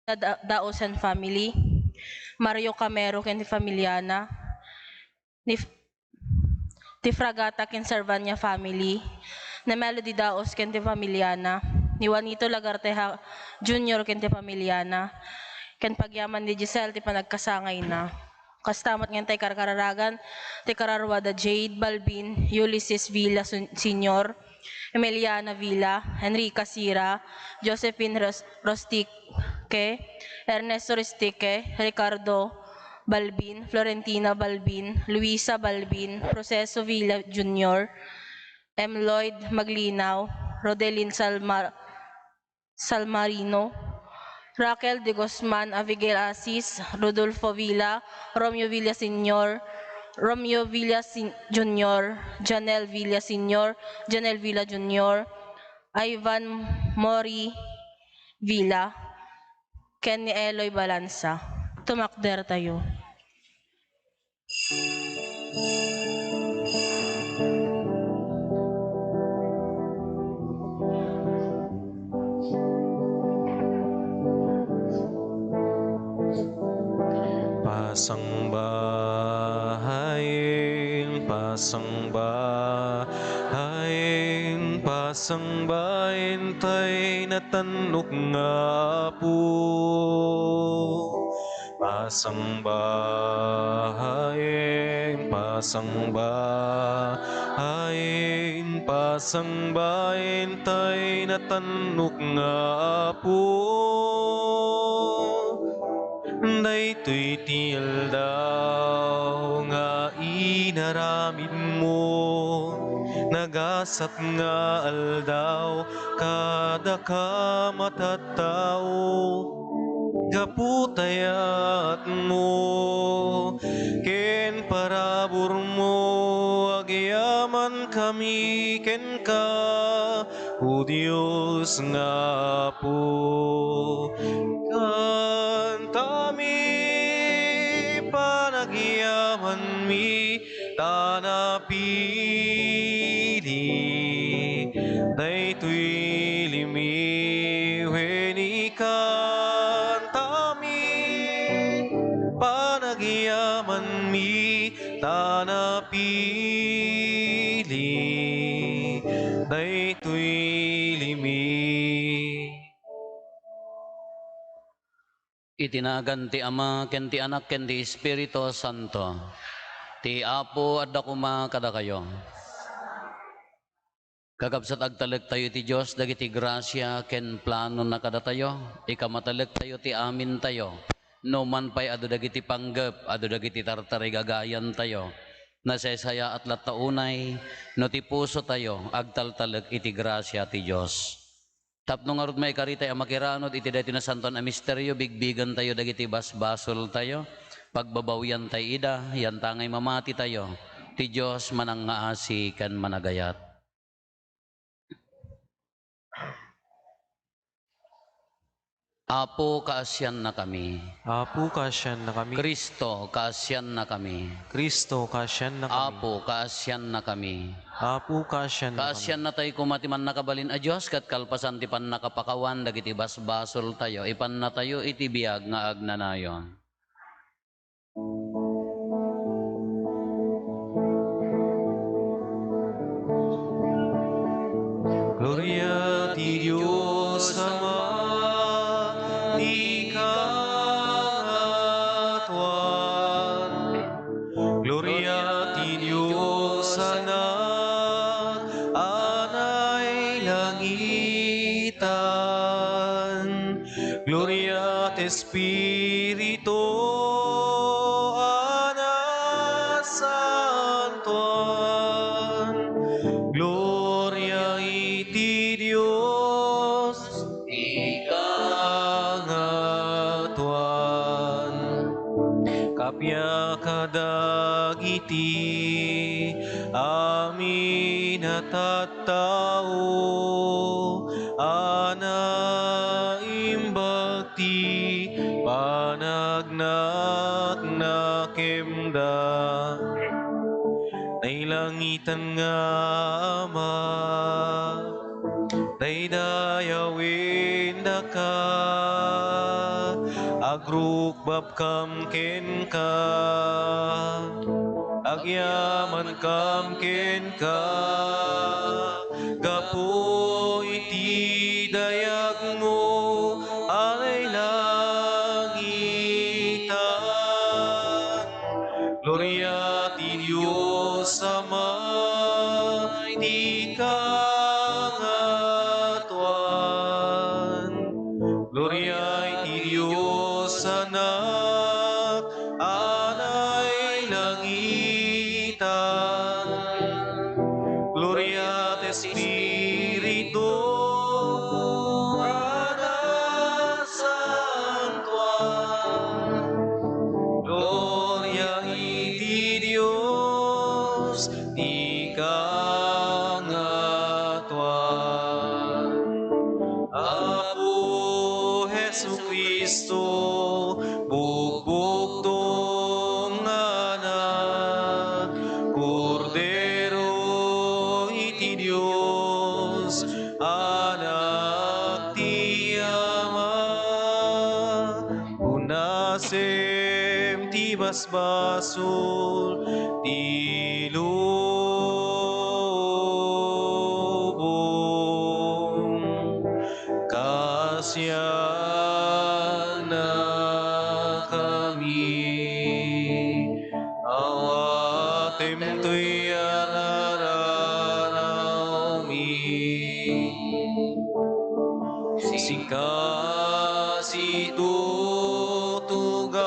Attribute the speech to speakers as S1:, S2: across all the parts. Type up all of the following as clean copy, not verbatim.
S1: Daosan family, Mario Camero ken ti Familiana, ni ti Fragata ken Servania family, na Melody Daos ken ti Familiana, ni Juanito Lagarteja Jr. ken ti Familiana, ken pagyaman ni Giselle ti panagkasangay na. Kastamat ngayon tayo kararagan, ti Kararwada Jade Balbin, Ulysses Villa Sr., Emiliana Villa, Enrica Sira, Josephine Rostique, Ernesto Ristique, Ricardo Balbin, Florentina Balbin, Luisa Balbin, Proceso Villa Jr., M. Lloyd Maglinaw, Rodelin Salmarino, Raquel de Guzman, Abigail Asis, Rodolfo Villa, Romeo Villa Sr., Romeo Villa Jr., Janel Villa Sr., Janel Villa Jr., Ivan Mori Villa, Kenny Eloy Balanza. Tumakder tayo.
S2: Pasangbahain tay natanok nga po. Pasangbahain tay natanok nga po. Daytoy ti aldaw nga inaramid mo, nagasat nga aldaw kada ka matattao. Gaputayat mo ken parabor mo, agyaman kami ken ka, o Diyos nga po. Kantami panagyaman mi tanapili, daytoy limi weni kantami panagyaman mi tanapili, daytoy limi.
S3: Itinagan ti Ama, ken ti Anak, ken ti Espiritu Santo. Ti Apo adda kuma kada kayo. Kagabsat agtalek tayo ti Diyos, dagiti grasya, ken plano na kada tayo. Ikamatalek tayo ti amin tayo. No man pa'y ado dagiti panggep, ado dagiti tartarigagayan tayo. Nasesaya at lataunay, no ti puso tayo, agtaltalek iti grasya ti Diyos. Tapno nga rod may karitay amakiranod, iti dati na santon a misteryo, bigbigan tayo dagiti basbasol tayo, pagbabawyan tayo ida, yan tangay mamati tayo, ti Diyos manang ngaasi kan managayat. Apo kaasyan na kami.
S2: Apo kaasyan na kami.
S3: Kristo kaasyan na kami.
S2: Kristo kaasyan na kami.
S3: Apo kaasyan na kami.
S2: Apo kaasyan na kami.
S3: Kaasyan na tayo kumatiman nakabalin a Diyos, kat kalpasan ti pan nakapakawan, dagiti basbasol tayo, ipan na tayo iti biyag nga agnanayon.
S2: Gloria ti Diyos Ama, di kangatuan. Gloria ti Diyos Anak, anay langitan. Gloria ti Espiritu, Ana Santuan. Gloria iti Diyos, ikangatuan. Kapya kadagiti amin natattao, ana imbagti panagnak nakemda. Nailangitan nga Ama, daydayawin da ka, agrukbab kam ken ka, agyaman kam ken ka, gapo iti dayag mo, alay langitan. Gloria ti Diyos Ama, di kangatuan. Gloria ti Diyos Anak, anay langitan. Gloria te Espiritu, Ana Santuan. Gloria iti Dios, di kangatuan. Apo Jesucristo, bugbugtong anak, Kordero iti Dios, anak ti Ama, unasem ti basbasol, ti lubong, kasyan na kami, awatem to'y arararami. Si tutugaw,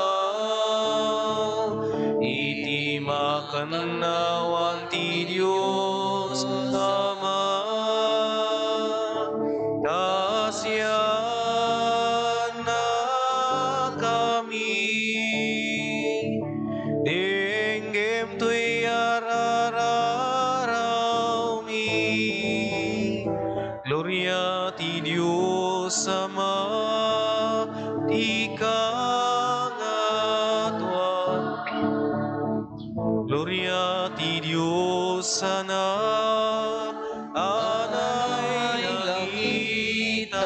S2: iti makanawan ti Diyos Ama, kasyan na kami, denggem to'y arararami. Gloria ti Diyos Ama, di kangatuan. Gloria ti Diyos Anak, anay langitan.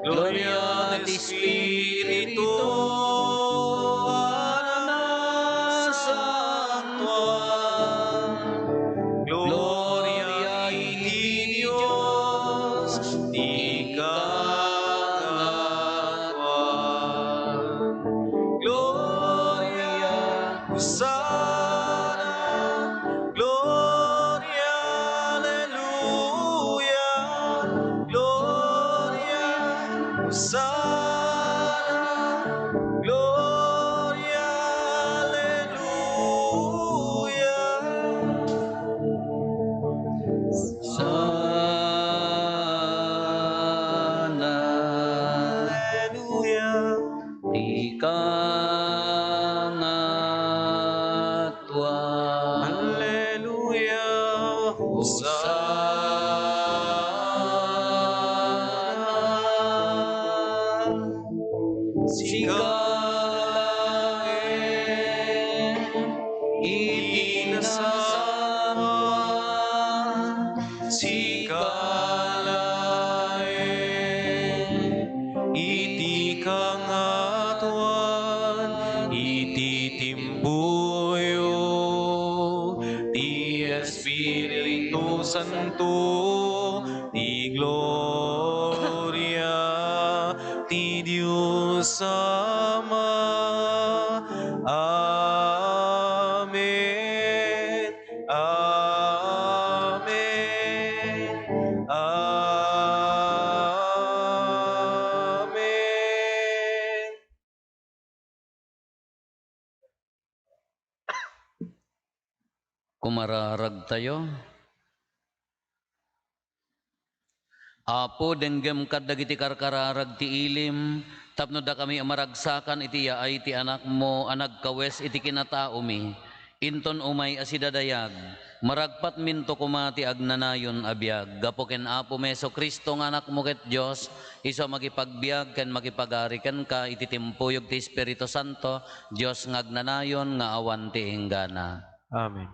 S2: Gloria ti Espiritu, Ana Santuan. Gloria iti Dios, di kangatuan. Gloria, Hosanna, Gloria, Alleluia, Gloria, Hosanna, Gloria, Alleluia.
S3: Sana
S2: Hallelujah.
S3: di kangatuan.
S2: Hallelujah. Hosanna. Sigalangin, itinasama. Sigalangin, iti kangatuan, iti timbuyo, ti Espiritu Santo, ti gloria, ti Diyos Ama. Amen. Amen. Amen.
S3: Kumararag tayo. Apo denggem kad dagiti karkararag ti ilim, tapno da kami amaragsakan iti yaay ti anak mo, anagkawes iti kinatao mi. Inton umay asidadayag, maragpat minto kumati agnanayon abiyag, gapo ken Apo Meso Kristo nga anak mo ket Dios, iso makipagbiag ken makipagari ken ka iti timpuyog ti Espiritu Santo, Dios nga agnanayon nga awan ti hinggana.
S2: Amen.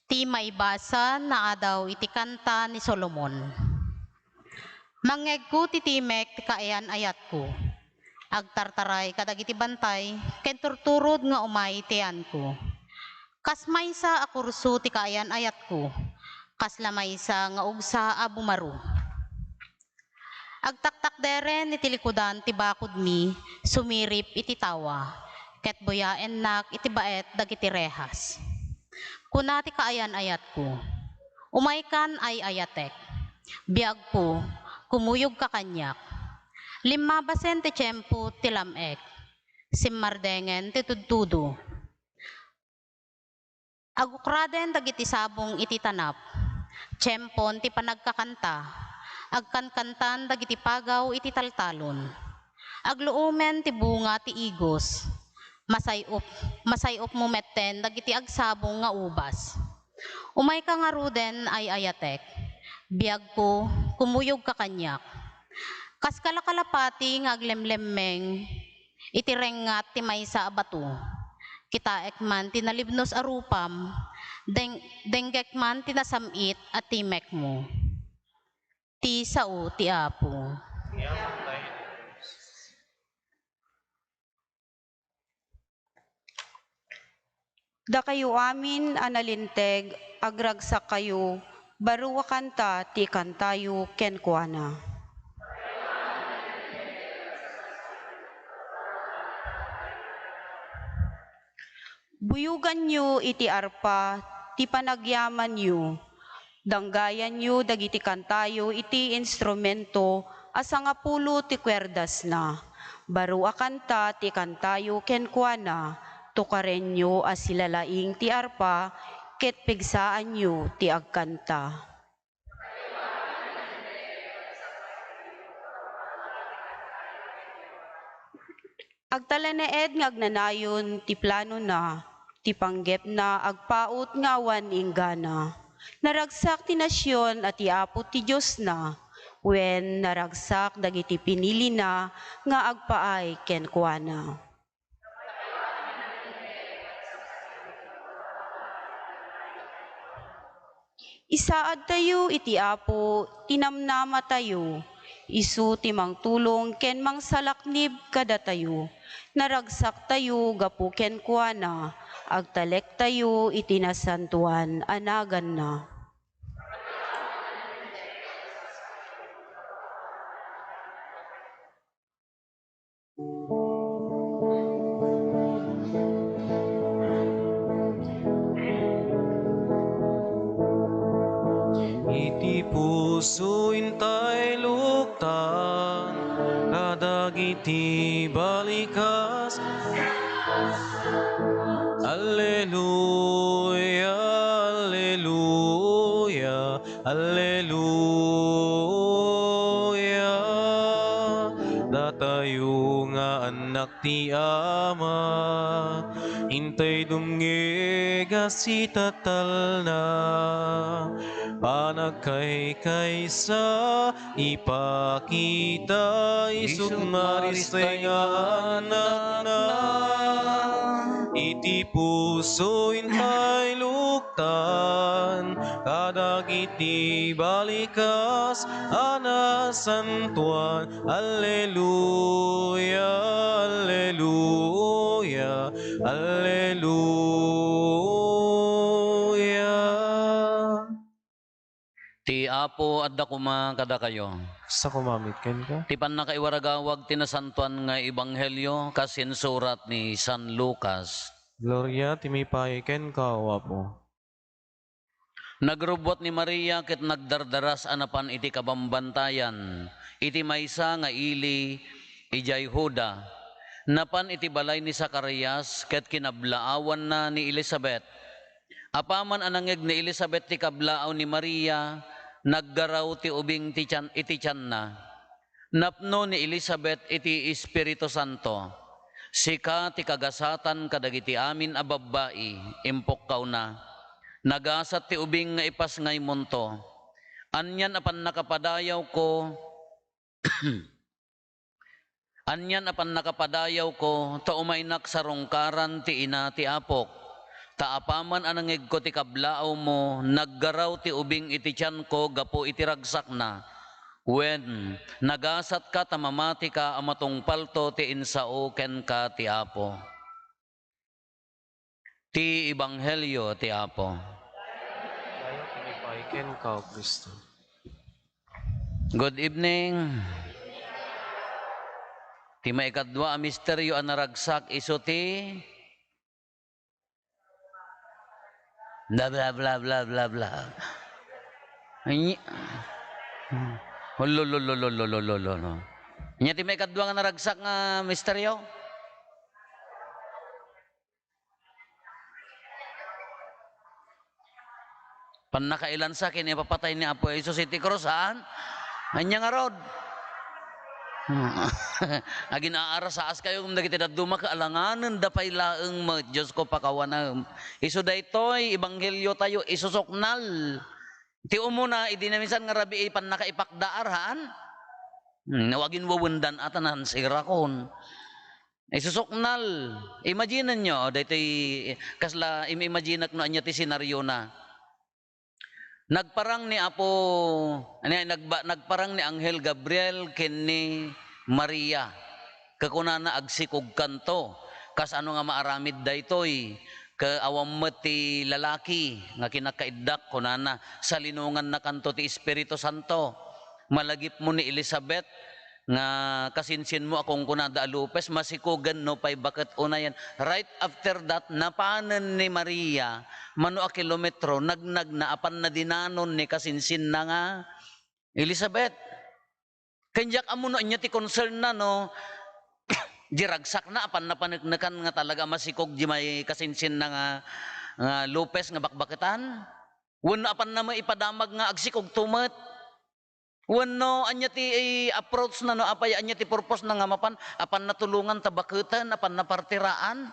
S4: Ti maibasa na adaw iti kanta ni Solomon. Mangeg ko titimek ti kaayan ayat ko. Agtartaray kadagiti bantay, ken turturod nga umay tiyan ko. Kas maysa a kurso ti kaayan ayat ko, kas lamaysa nga ugsa a bumaru. Agtaktak deren iti likudan ti bakod mi, sumirip iti tawa, ket boyaen nak iti baet dagiti rehas. Kuna ti kaayan ayat ko, umay kan ay ayatek, biag ko, kumuyog ka kanyak. 5 ti tiyempo ti lamek, simmardengen ti tudtudo. Agukraden dagiti sabong iti tanap, tiyempon ti panagkakanta, agkankantan dagiti pagaw iti taltalon. Agluumen ti bunga ti igos, masayop mo metten dagiti agsabong nga ubas. Umay ka nga ruden ay ayatek, biag ko, kumuyog ka kanyak. Kas kalakalapati nga aglemlemmeng, iti rengat ti maysa a bato. Kita ekman tinalibnos arupam, denggek man tinasamit at timek mo. Ti sao ti apo.
S5: Da kayo amin analinteg, agragsak kayo, baruwa kanta ti kantayo kenkuana. Buyugan nyo iti arpa, ti panagyaman nyo, danggayan nyo dagiti kantayo iti instrumento, asa nga pulo ti kwerdas na, baruwa kanta ti kantayo kenkuana, tukaren nyo as silalaing ti arpa, ket pigsaan nyo ti agkanta. Agtalaneed nga agnanayon ti plano na, ti panggep na agpaut nga awan inggana. Naragsak ti nasyon at ti apo ti Diyos na, wen naragsak dagiti pinili na nga agpaay kenkuana. Isaad tayo iti apo, tinamnama tayo, isu ti mangtulong ken mangsalaknib kada tayo. Naragsak tayo gapu ken kuana, agtalek tayo iti nasantuan anagan na.
S2: Iti puso intay luktan, kadagiti balikas. Alleluia, alleluia, alleluia. Datayo nga anak ti Ama, hintay dumngega si tatal na. Panagkay sa ipakita isut maristay nga anak na. Iti puso intay luktan, kadagiti balikas anasantuan. Alleluia, alleluia, alleluia.
S3: Ti Apo adda kuma kada kayo.
S2: Sa kumamit ken ka?
S3: Ti pannakaiwaragawag tinasantuan nga ebanghelyo kasin surat ni San Lucas.
S2: Gloria, timipay ken ka, wapo.
S3: Nagrubot ni Maria ket nagdardaras anapan iti kabambantayan. Iti maysa nga ili ijay Huda. Napan iti balay ni Zacarias ket kinablaawan na ni Elizabeth. Apaman anangeg ni Elizabeth ti kablaaw ni Maria, naggaraw ti ubing iti tiyan na. Napno ni Elizabeth iti Espiritu Santo. Sika ti kagasatan kadagiti amin a babbai, impokkaw na. Nagasat ti ubing nga ipas ngay monto. Anyan apan nakapadayaw ko, anyan apan nakapadayaw ko, ta umaynak sa rungkaran ti ina ti apok. Taapaman anangeg ko ti kablaaw mo, naggaraw ti ubing iti tiyan ko, gapo iti ragsak na. When nagasat ka tamamati ka amatong palto ti insao ken ka ti Apo. Ti Ebanghelyo ti Apo.
S2: Tayo pinipaiken ka, O Kristo.
S3: Good evening. Ti maikadwa a misteryo a naragsak iso ti bla bla bla bla bla bla. Hulululululululululul. Nya ti maikadwa nga naragsak nga misteryo? Panakailan sa akin, ipapatay ni Apo Jesus iti krus, anya nga rod. Agin aara sa as kayo kung dagiti daduma kaalanganan dapay laeng mo Diyos ko pakawanam. Isu daytoy ebanghelyo tayo isusoknal. Ti umuna idi na minsan nga rabi ipan nakaipakdaarhan. Nawagin wawendan atanan sirakon. Isusoknal. Imagine nyo daytoy kasla imagine no anya ti senaryo na. Nagparang ni Apo, nagparang ni Anghel Gabriel ken ni Maria. Kakunana agsikog kanto. Kas ano nga maaramid daytoy. Kaawam ti lalaki nga kinakaiddak kunana sa linungan na kanto ti Espiritu Santo. Malagip mo ni Elizabeth nga kasinsin mo akong kunada alupes masikugan no pay bakit unayan. Right after that napanan ni Maria mano a kilometro nagnag na apan na dinanon ni kasinsin na nga Elizabeth. Kanjak amo no anya ti concern na no diragsak na apan napaneknekan nga talaga masikog di may kasinsin na nga lupes nga bakbaketan. Wenno apan na maipadamag nga agsikog tumet. Wenno anya ti approach na no apay anya ti purpose na nga mapan apan natulungan tabaketan apan napartiraan.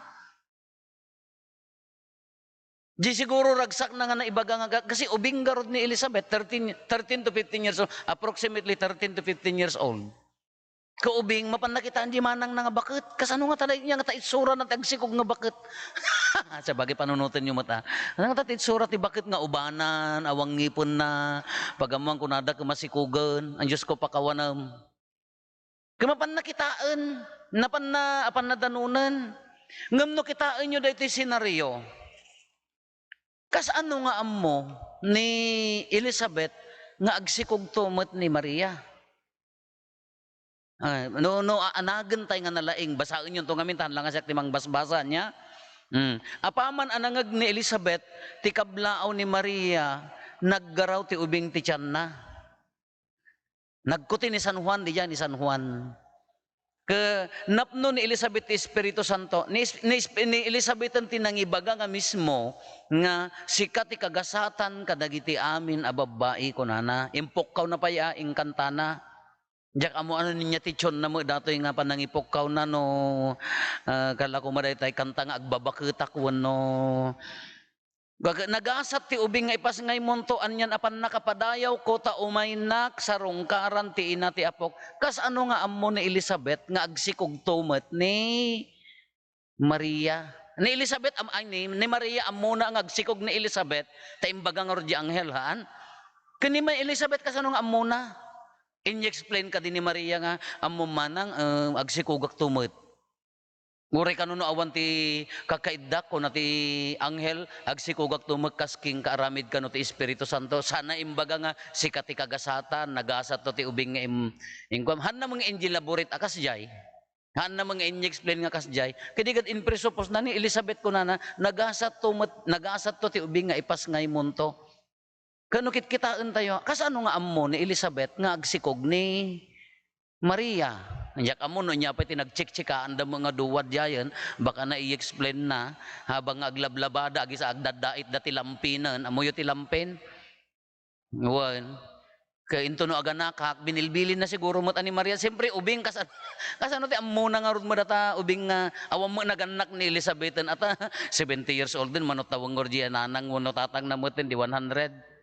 S3: Di siguro ragsak na nga naibaga nga kasi ubing garod ni Elizabeth 13 to 15 years old, approximately 13 to 15 years old. Kaubing mapan nakitaan di manang nga bakit kasano nga taday niya nga taitsura na tagsikog nga bakit. Sa bagay panunutin niyo mata. Ano nga taitsura ti bakit nga ubanan, awang ngipon na, pagamang kunada kumasikugan, ang Diyos ko pakawanam. Kamapan nakitaan, napan na apan na danunan. Ngam no kitaan niyo dahito senaryo. Kas ano nga ammo ni Elizabeth nga agsikog tumet ni Maria. Anagan tayo nga nalaing basain yun to ngamin tahan lang asyak timang basbasa niya. Apaman anangag ni Elizabeth ti kablaaw ni Maria naggaraw ti ubing ti tiyan na. Nagkuti ni San Juan diyan ni San Juan. Ke napno ni Elizabeth ti Espiritu Santo ni Elizabeth ang tinangibaga nga mismo nga sikat ti kagasatan kadagiti amin a babae kunana impokkaw na paya ingkantana. Diyak amo ano niya ti tyon na mo datoy nga panangipokkaw na no kala ko madaytay kanta nga agbabaketak wenno nagasat ti ubing nga ipas ngay monto anyan apan nakapadayaw ko ta umaynak sa rungkaran ti ina ti apok. Kas ano nga ammo ni Elizabeth nga agsikog tumet ni Maria. Ni Elizabeth ni Maria ammo na nga agsikog ni Elizabeth ta imbaga nga di anghel haan. Kani may Elizabeth kas ano nga ammo na. In-explain ka din ni Maria nga ammo manang agsikog tumet. Nguray kanuno awan ti kakaiddak ko na ti anghel agsikugak tumagkasking kaaramid kano ti Espiritu Santo. Sana imbaga nga sikat ti kagasatan nagasat to ti ubing nga ingkwam. Han na mga angel laborit akas jay. Han na mga in-explain nga kas jay. Kadigat in presupos na ni Elizabeth ko na nagasat to ti ubing nga ipas ngay monto. Kano kitkitaan tayo. Kasano nga ammo ni Elizabeth nga agsikog ni Maria. Yak amo no nya pa tinagchik-chikaan da mga duwad yayan baka na i-explain na habang aglablabada agi sa agdadait dati lampinan amoyo ti lampin. Wan. Kay into no aga nakak binilbilin na siguro mo ani Maria siyempre ubing kasano ti ammo na nga rod mo data ubing nga awam mo naganak ni Elizabeth ata 70 years old din manot tawang gordiya nanang wono tatang na mo di 100.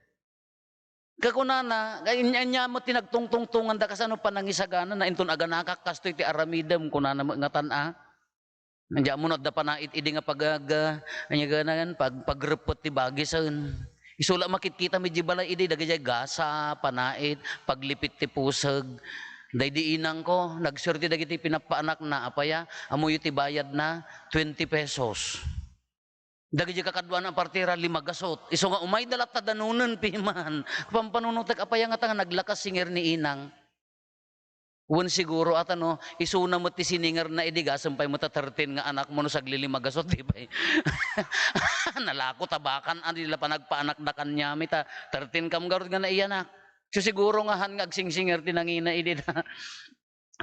S3: Kakunana, nya mo tinagtungtungtungan da kasano panangisagana na inton aga nakakastoy ti aramidem kunana nga tan-a. Nandiya mo da panait idi nga pagaga anya ganagan pagrepot ti bagisan. Isula makit-kita medyo balay idi dagay gasa, panait, paglipit ti pusag. Day di inang ko, nagsurti dagiti pinapaanak na apaya, amoy ti bayad na 20 pesos. Dagay kakadwa na partira 5 gasot. Iso nga umay dalat ta danunan piman. Pampanunutek apaya nga tanga naglakas singer ni inang. Wan siguro at ano, isuna mo ti sininger na idiga, sampay mo ta 13 nga anak mo no sagli 5 gasot, di ba? Nalako tabakan, ano nila pa nagpaanak-dakan niya, mita 13 kam garot nga na iyanak. So siguro nga han nga agsing-singer tinangina idita.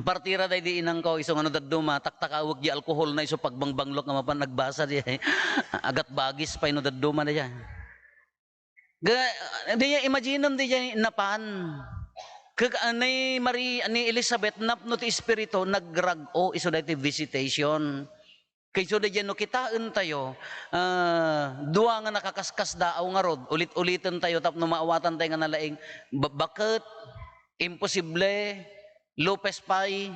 S3: Partira day di inang ko, isong ano daduma, taktakawag di alkohol na iso pagbangbanglok nga mapan nagbasa di. Agat bagis pa ino daduma na diyan. Di imagine di diyan napan. Ni Marie, ni Elizabeth, napno ti Espiritu, nagrag-o, iso dahil visitation. Kaya so dahil no kitaan tayo, duwa nga nakakaskas daaw nga rod, ulit-ulitan tayo, tapno maawatan tayo nga nalaing, bakit, imposible, Lopez Pai,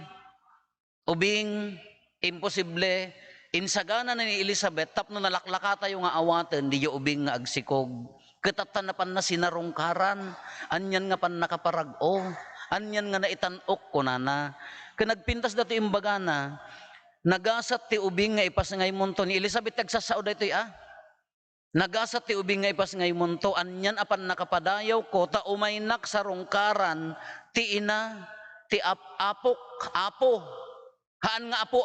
S3: ubing, imposible, insagana na ni Elizabeth, tapno nalaklaka tayo nga awatan, di ubing nga agsikog. Katatanapan na sinarungkaran, anyan nga pan nakaparag-o, anyan nga naitanok ko na. Kanagpintas dati imbaga na, nagasat ti ubing nga ipas ngay munto ni Elizabeth tagsasao dito nagasat ti ubing nga ipas ngay munto, anyan apan nakapadayaw ko, ta umaynak sa rungkaran, ti ina, ti apo, haan nga apo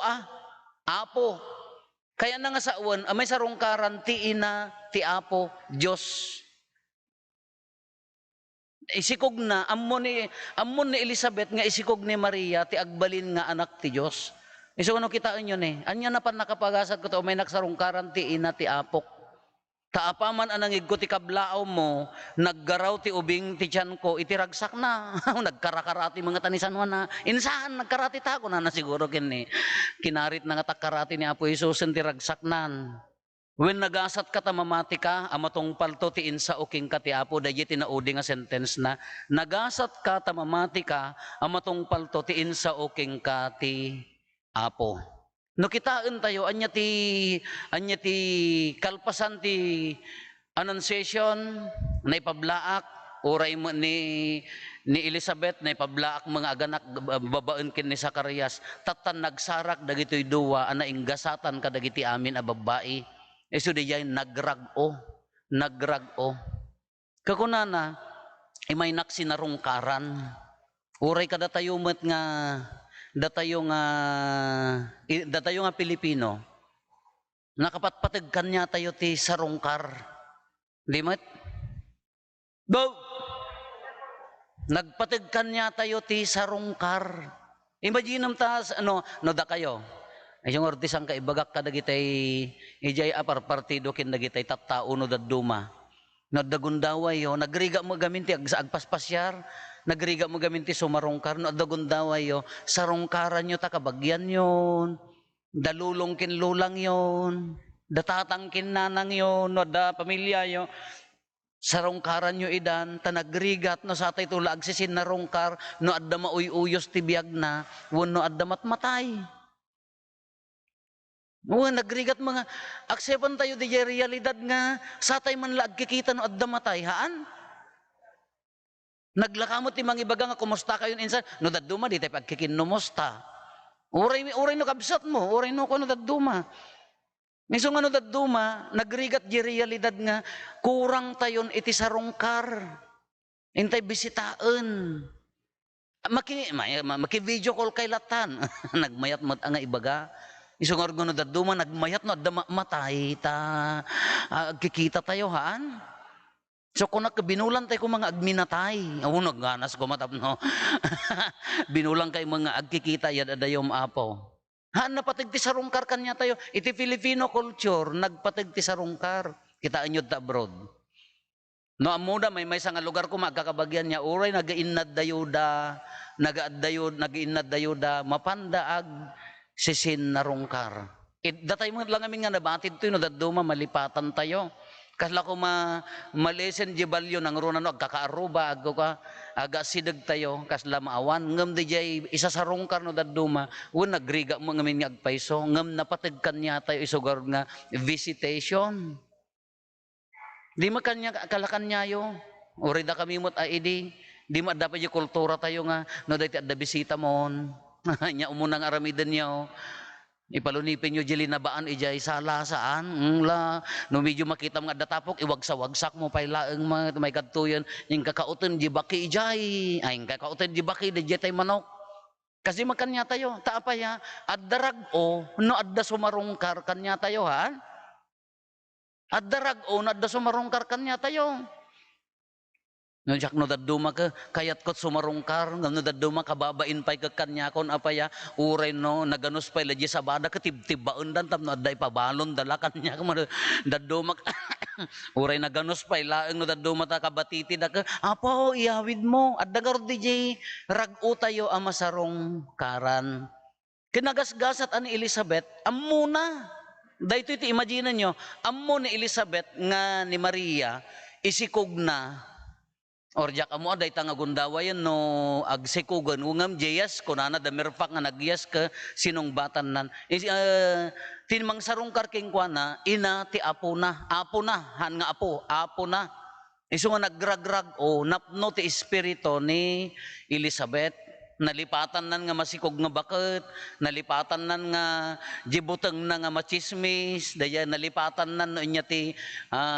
S3: apo. Kaya na nga sa uwan, may sarungkaran, ti ina, ti apo, Diyos. Isikog na, ammon ni Elizabeth nga isikog ni Maria, ti agbalin nga anak ti Diyos. Iso ano kitaan yun anya na pan nakapagasad ko to, may nagsarungkaran, ti ina, ti apok. Taapaman anangig ko ti kablao mo, naggaraw ti ubing ti tiyan ko, itiragsak na. Nagkarakarati mga tanisan mo na. Insahan, nagkarati ta ko na siguro kinarit na nga takkarati ni Apo Isus, tiragsak nan. When nagasat ka tamamati ka, amatong palto ti insa uking ka ti Apo, dahi tinaudi nga sentence na, nagasat ka tamamati ka, amatong palto ti insa uking ka ti Apo. No kitaan tayo, anya ti kalpasan ti annunciation, na ipablaak, uray mo ni Elizabeth, na ipablaak mga aganak, babaen kin ni Zacarias, tatan nagsarak, dagito'y duwa, ana inggasatan ka, dagiti amin a babae. Eso di jay nagrag-o. Kakunana, imay naksinarungkaran. Uray ka datayo met nga, datayo nga Pilipino, nakapatpatag kanya tayo ti sarungkar. Di met? Go! Nagpatag kanya tayo ti sarungkar. Imagine tas, no da kayo. Ay yung ortisan ka ibagak ka dagitay ijay apar partido kin dagitay tattao no daduma. No dagundaway yo nagriga mo gamin ti agpaspasyar, nagriga mo gamin ti sumarungkar no dagundaway yo sarungkaran yo ta kabagyan yon. Dalulong kin lulang yon. Datatang kin nanang yon no da pamilya yo. Sarungkaran nyo idan, tanagrigat no sa tay tula agsisin na rungkar no adda mauyuyos ti biyag na, no adda matmatay. Nagrigat mga, aksepan tayo di realidad nga, sa tay man laag kikita no adda matay, haan? Naglakamot ti mga ibaga nga, kumusta kayo insan? No daduma, di tayo pagkikinumusta. Uray no kabsat mo, uray no ko no daduma. Miso nga no daduma, nagrigat di realidad nga, kurang tayon iti sarungkar. Intay bisitaan. Maki-video call kay latan. Nagmayat mo nga ibaga. Isungar no daduma, nagmayat no, adda matay ta. Kikita tayo, haan? So kung binulan tayo kung mga agminatay, nagganas ko matap, no? Binulang kay mga agkikita, yad adayom apo. Haan napatag ti sarungkar kanya tayo. Iti Filipino culture, nagpatag ti sarungkar. Kitaan nyo ta abroad. No amuda, may nga lugar ko magkakabagyan niya, uray nag-iinad dayuda, nag-iinad dayuda, mapandaag, sisin na rungkar. Datay mo lang amin nga nabatid to, no, daduma, malipatan tayo. Kasla ko malesen jibalyo ng runa no, agkakaaruba, aga sidag tayo, kasla maawan. Ngam di jay, isa sa rungkar no, daduma, nagriga mo ngamin nga agpaiso, ngam napatagkan niya tayo isugar nga visitation. Di makanya kalakan niyayo. Uri da kami mo't aidi. Di ma dapat yung kultura tayo nga. No dahil da bisita mon. Nya umunang aramidan niyo. Ipalunipin nyo jili na baan ijay sala saan la no medyo makita mga datapok iwagsa-wagsak mo pay laeng may kadtuyon yung kakauton di baki ijay ay kakauton di baki di tay manok kasi makanya tayo taapaya addarag o no adda sumarungkar kanya tayo ha addarag o no adda sumarungkar kanya tayo no jak no daduma ka kayat kot sumarungkar ngam no daduma kababain pay ka kanya kon apaya uray no naganos pay laji sa bada katibtibaen dan tam no adday pabalon dala kanya daduma uray naganos pay laeng no daduma ta kabatiti da ka apo iawid mo adda garod DJ rag-o tayo ama sarong karan kinagasgasat ani Elizabeth amuna dayto iti imagine nyo ammo ni Elizabeth nga ni Maria isikog na or jak amo aday tanga gundawayan no agsikugan ungam jeyas kunana da merpak nga nagyas ka sinong batan nan tinmang sarungkar king kuana ina ti apo na han nga apo na iso nga nagragrag o napno ti espiritu ni Elizabeth nalipatan nan nga masikog nga baket nalipatan nan nga jibuteng na nga machismis daya nalipatan nan no inya ti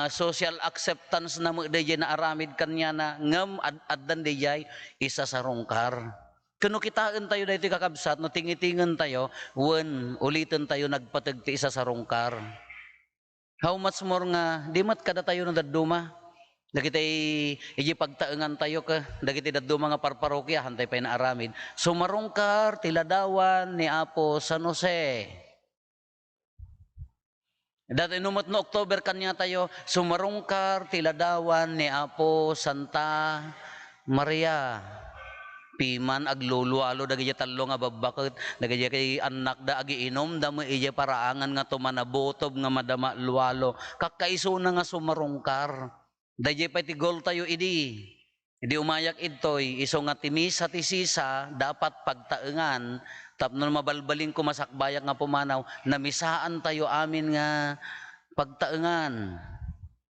S3: social acceptance na mo daya na aramid kanya na ngam addan dayay isa sa rungkar kuno kitaan tayo dayto kakabsat no tingitingan tayo wen ulitin tayo nagpateg ti isa sa rungkar how much more nga di mat kada tayo no daduma dagiti iji pagtaengan tayo ka dagiti daddo mga parparokya hantay pay na aramid sumarungkar tiladawan ni Apo San Jose dati numot no October kanya tayo sumarungkar tiladawan ni Apo Santa Maria piman aglulualo dagiti tallo nga babbakot dagiti kay anak da agi inom da mo ija paraangan nga tumanabotob nga madama lualo kakaiso na nga sumarungkar dayjay pa ti goal tayo idi umayak idtoy iso nga timisa ti sisa dapat pagtaengan tapno mabalbalin ko masakbayak nga pumanaw namisaan tayo amin nga pagtaengan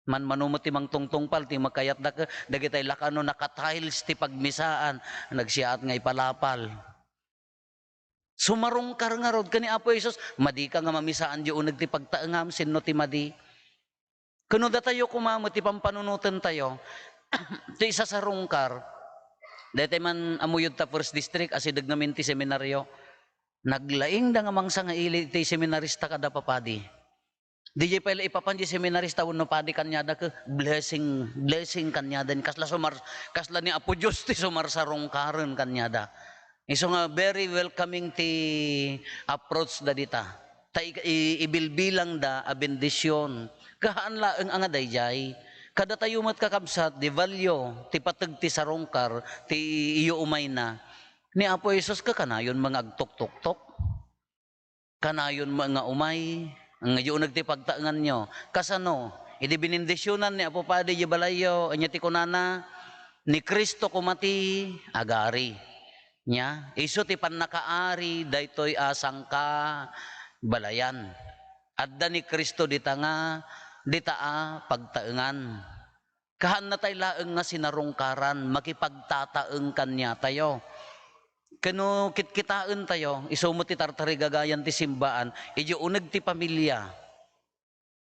S3: man manumot ti mangtungtungpal ti makayat da dagitay lakano nakatiles ti pagmisaan nagsiat nga ipalapal sumarungkar nga rod kani Apo Jesus madi ka nga mamisaan di uneg ti pagtaengam sinno ti madi kuno da tayo kumamot ti pampanunutan tayo ti isa sa rungkar dati man amuyod ta first district asidag namin ti seminaryo naglaing da nga mangsa nga ili ti seminarista kada papadi DJ pala ipapan di seminarista wenno padi kanyada ke blessing kanyada kasla ni Apo Dios ti sumar sa rungkaren kanyada iso nga very welcoming ti approach da dita ta ibilbilang da a bendisyon kahaan laeng ang adayjay kada tayo mat kakabsat di valyo ti pateg ti sarungkar ti iyo umay na ni Apo Jesus ka kanayon mga agtok-tok kanayon mga umay ang iyo nagti pagtaengan nyo kasano idi binindisyonan ni Apo Padi di balayo anya ti kunana ni Kristo kumati agari nya iso ti pannakaari daytoy asang ka balayan adda ni Kristo ditaa pagtaengan kahan na tay laeng nga sinarungkaran makipagtataeng kanya tayo kano kitkitaan tayo isumo ti tartari gagayan ti simbaan ijo uneg ti pamilya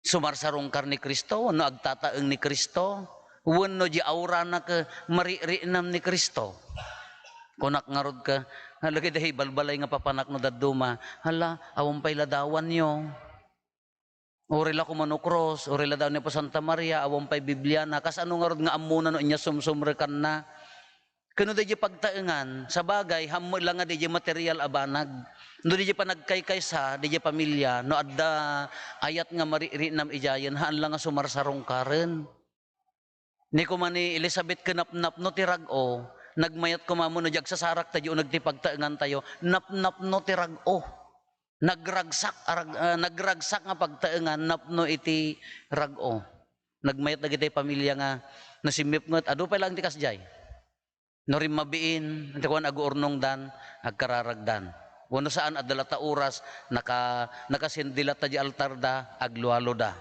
S3: sumarsarungkar ni Kristo wenno agtataeng ni Kristo wenno di aura na ka maririinam ni Kristo kunak ngarod ka halagi dahi balbalay nga papanak no dadduma hala awon pay ladawan nyo orila ko manukros, orila daw ni po Santa Maria, awang pa'y Biblia na, kas ano nga rod nga amuna no inya sumsumrekan na. Kano di pagtaengan, sa bagay, hamo lang nga di material abanag. No di pa nagkaykay sa, di pamilya, no adda ayat nga maririnam ijayan, haan lang nga sumarsarong karen. Ni ko man ni Elizabeth kanap-nap no tirag-o, nagmayat ko mamo no jag sasarak tayo, nagtipagtaengan tayo, nap-nap no tirag-o. Nagragsak nga pagtaengan napno iti rag-o nagmayat na kitay pamilya nga nasimip ngot adu pa lang ti kasjay no rin mabiin iti kuan aguurnong dan agkararagdan wano saan adala ta oras nakasindilat ta di altar da aglualo da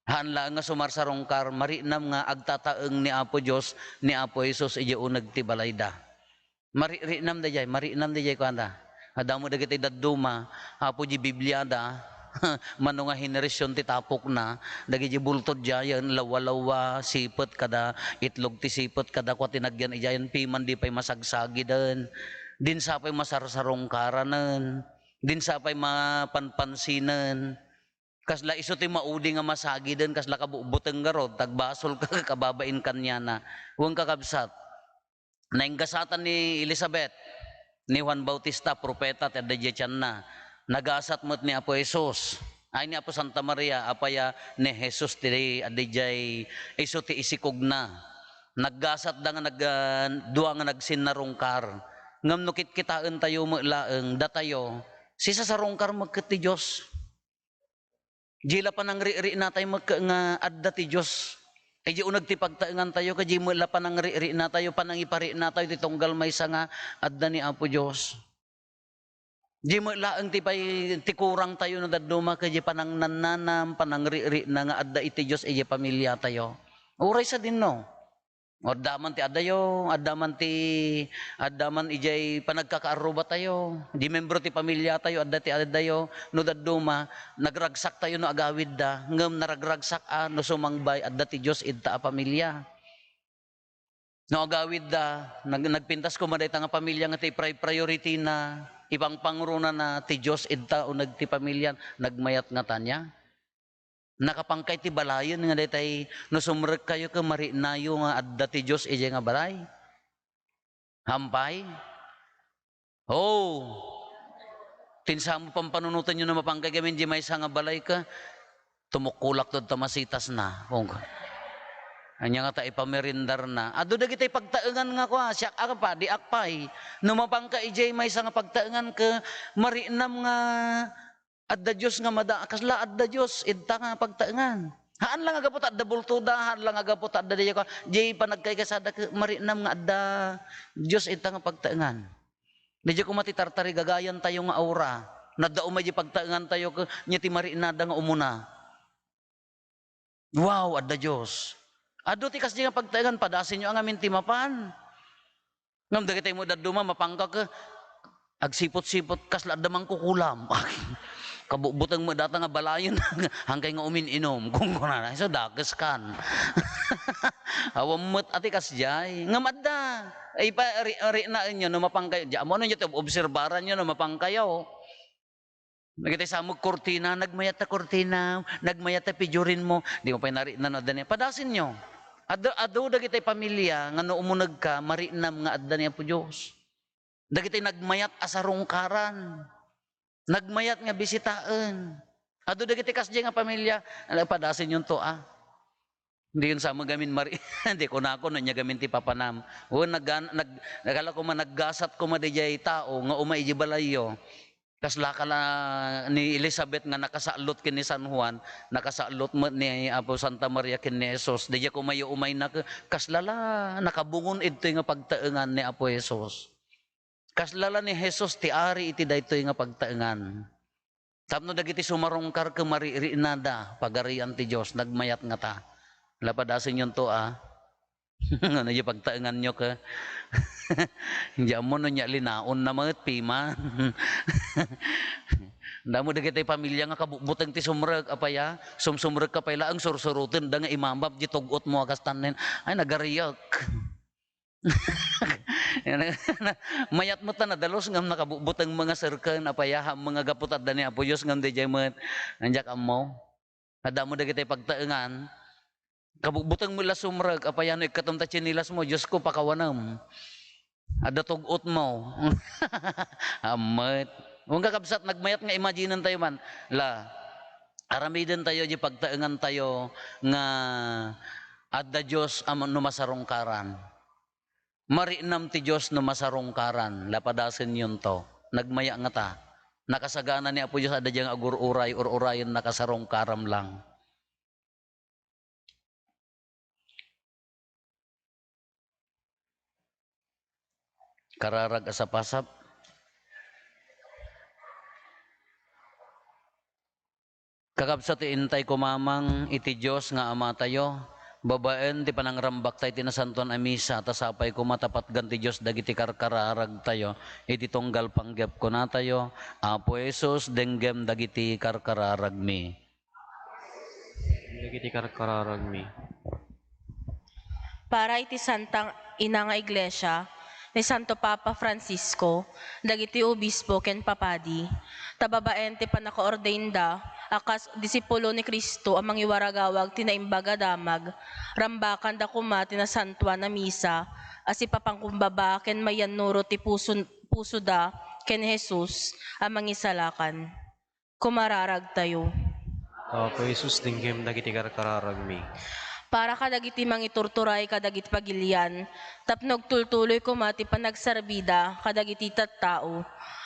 S3: Hanla nga sumarsarongkar, marinam nga agtataeng ni Apo Diyos, ni Apo Jesus, iya unag ti balayda. Marinam da jay, ko anda. Adamo da kita daduma, Apo di Bibliada, mano nga henerasyon ti tapok na, dagi di bultod jayan, lawa-lawa, sipot kada, itlog ti sipot kada kwa tinagyan ijayan, piman di pa'y masagsagi dan, din sa pa'y masarsarongkaranan, din sa pa'y mapanpansinan, kasla iso ti maudi nga masagi den kasla kabubuteng garod tagbasol ka kababain kanya na huwag kakabsat nainggasatan ni Elizabeth ni Juan Bautista propeta ti adda na nagasat met ni Apo Jesus ay ni Apo Santa Maria apaya ni Jesus ti adijay iso ti isikog na naggasat da nga dua nga nagsinarungkar ngam nukit kitaan tayo mo laeng datayo sisa sarungkar magket ti Dios. Jila pa nang ri na tayo nga adda ti Diyos. E di unag ti pagtaengan tayo, kaya mula pa nang ri na tayo, pa nang ipari na tayo, ti tunggal may nga adda ni Apo Diyos. Di mula ang ti kurang tayo na daduma, kaya pa nang nananam, pa nang ri na nga adda iti Diyos, e di pamilya tayo. Uray sa din no. O daman ti adayo, adaman ijay panagkakaaruba tayo, di membro ti pamilya tayo, adda ti adayo, no daduma, nagragsak tayo no agawid da, ngem naragragsak no sumangbay, adda ti Diyos idta a pamilya. No agawid da, nagpintas ko maday nga pamilya nga ti priority na, ibang pangruna na ti Diyos idta o nagti pamilya, nagmayat nga tanya. Nakapangkay ti balayon nga detay no sumrek kayo ka marinayo nga adda ti Dios ije nga balay. Hampay. Oh. Tinsamo pampanunutan nyo na mapangkay gamin di may nga balay ka. Tumukulak to tamasitas na. Anya nga ta ipamerindar na. Ado dagiti pagtaengan nga ko siya pa di akpay. No mapangkay ije may nga pagtaengan ka marinam nga adda Diyos nga kasla adda Diyos idta nga pagtaengan. Haan lang agapot adda bultuda, haan lang agapot adda diya ko. Jay pa nagkaykasada marinam nga adda Diyos idta nga pagtaengan. Diya ko matitartari gagayan tayo nga aura. Nadda umay di pagtaengan tayo nya ti marinada nga umuna. Wow, adda Diyos. Ado ti kasdi nga pagtaengan padasin nyo ang amin timapan. Ngam dagiti mo daduma mapangka ka agsipot-sipot kasla adda mang kukulam. Kabubutang mo data nga balayon hangkay nga umin-inom kung kuna so dagas kan awamot ati kasjay nga madda ay pa ri na inyo no mapangkay di amo no nyo obserbaran nyo no mapangkayaw nagitay sa mo kortina nagmayat ta kortina nagmayat ta pijurin mo di mo pa nari na dani padasin nyo ado dagitay pamilya nga no umunag ka marinam nga adda niya po Dios dagitay nagmayat asarungkaran nagmayat nga bisitaan. Ado dagiti kasdi nga pamilya, padasin yung to Hindi yun sa magamin hindi ko na ako no niya gamin ti papanam. O nagala ko man naggasat ko madijay tao nga umay balayo. Kasla kala ni Elizabeth nga nakasalot kin ni San Juan, nakasalot mo ni Apo Santa Maria kin ni Jesus. Dijay ko mayo umay na kaslala nakabungon ito nga pagtaengan ni Apo Jesus. Kaslala ni Jesus ti ari iti daytoy nga pagtaengan. Tapno dagiti sumarungkar ka maririnada pagarian ti Dios nagmayat nga ta. Lapadasin yon to Ano yung pagtaengan nyo ka? Hindi mo no nya linaon na mga pima. Damo dagiti pamilya nga kabutang ti sumreg apaya sumreg ka payla ang sursurutin da nga imambab di tugot mo akas tanen ay nagariyak. Mayat mo ta na dalos ngam nakabutang mga serken apaya mga gaputat da ni Apo Dios ngam dijay met anjak ammo. Ada mo dagiti pagtaengan kabutang mo la sumreg apaya no ikatom ta chinilas mo Dios ko pakawanam. Ada tugot mo. Amet. Kung kakabsat nagmayat nga imaginan tayo man. La, aramiden tayo di pagtaengan tayo nga adda Diyos amon no masarungkaran. Marinam ti Diyos no masarungkaran. Lapadasin yun to. Nagmaya nga ta. Nakasagana ni Apo Diyos adda diyang agur-uray or urayon nakasarungkaram lang. Kararag asapasap. Kakabsat ti intay kumamang iti Diyos nga ama tayo, babaen ti panangrambak tayo tinasantuan a misa, tasapay kumatapat ganti Diyos dagiti karkararag tayo, iti tunggal panggap ko na tayo, Apo Jesus, denggem dagiti karkararag mi.
S2: Dagiti karkararag mi.
S1: Para iti Santang Ina nga Iglesia, ni Santo Papa Francisco, dagiti obispo ken papadi, tababaen ti panaka-ordainda, akas disipulo ni Kristo amang iwaragawag tinaimbaga damag, rambakan da kuma tinasantuan na misa, asi papangkumbaba ken mayan nuro ti puso da ken Jesus amang isalakan. Kumararag tayo.
S2: Apo Jesus, dinggem dagiti karkararag mi.
S1: Para kadagiti mangiturturay kadagiti pagilian, tapnog tultuloy ko mati panagsarbida kadagiti tattao.